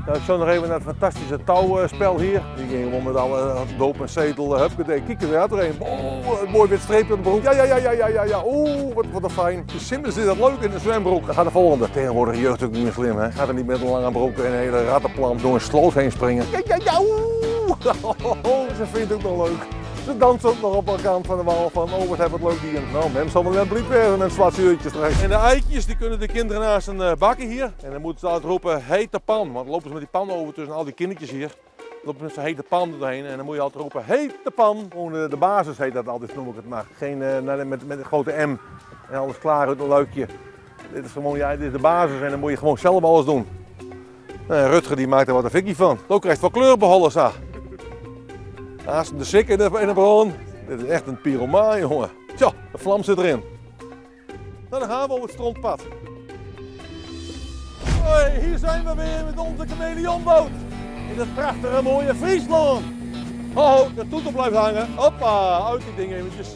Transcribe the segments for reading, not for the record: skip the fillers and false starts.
Nou, ik zou nog even naar het fantastische touwspel hier. Die ging gewoon met alle doop en zetel, hupkadee. Kijk er weer doorheen. Oh, een mooi wit streepje op de broek. Ja. Oeh, wat een fijn. De Simmers is dat leuk in de zwembroek. Dan gaat de volgende. Tegenwoordig jeugd ook niet meer slim, hè. Gaat er niet met een lange broek en een hele rattenplan door een sloot heen springen. Ja, oeh. Ze vindt het ook nog leuk. Ze dansen ook nog op de kant van de wal van, oh wat hebben we het leuk hier. Nou, mensen zal wel net bliep werden met zwarte uurtjes terecht. En de eitjes die kunnen de kinderen naast een bakken hier. En dan moeten ze altijd roepen, hete pan. Want dan lopen ze met die pan over tussen al die kindertjes hier. Dan lopen ze met zo'n hete pan er doorheen. En dan moet je altijd roepen, hete pan. Gewoon de basis heet dat altijd, noem ik het maar. Geen met een grote M en alles klaar uit een luikje. Dit is gewoon, ja, dit is de basis en dan moet je gewoon zelf alles doen. En Rutger die maakt er wat een fikkie van. Ook krijgt wel kleurbehollen, zo. Naast de sik in de bron. Dit is echt een pyromaan, jongen. Tja, de vlam zit erin. Nou, dan gaan we op het strandpad. Hoi, hier zijn we weer met onze chameleonboot. In het prachtige mooie Friesland. Oh, de toeter blijft hangen. Hoppa, uit die ding eventjes.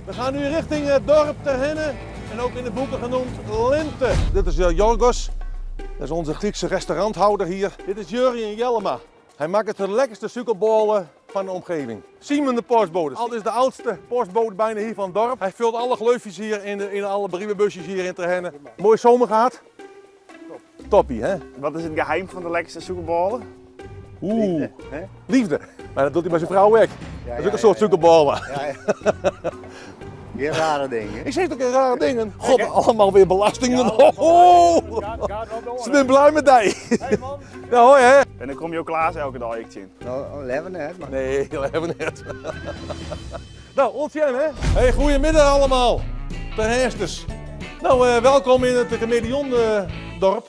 We gaan nu richting het dorp Ter Henne. En ook in de boeken genoemd Linte. Dit is Jorgos. Dat is onze Griekse restauranthouder hier. Dit is Jurjen Jellema. Hij maakt de lekkerste suikerbollen van de omgeving. Simon de postbode. Al is de oudste postbode bijna hier van het dorp. Hij vult alle gleufjes hier in alle brievenbusjes hier in Ter Henne. Mooi zomer gehad? Toppie, hè? Wat is het geheim van de lekkerste suikerbollen? Oeh, Liefde, hè? liefde. Maar dat doet hij met zijn vrouw weg. Dat is ook een soort suikerbollen. Weer rare dingen. Ik zeg toch geen rare dingen. God, allemaal weer belastingen. Ze zijn blij met die. Hey man. Nou hoi hè. En dan kom je ook klaar elke dag echt in. Nou, leven net, maar. Nee, dat hebben we net. Nou, ontzettend hè. Hey, goedemiddag allemaal. Ter Herstes. Nou, welkom in het Chameleon dorp.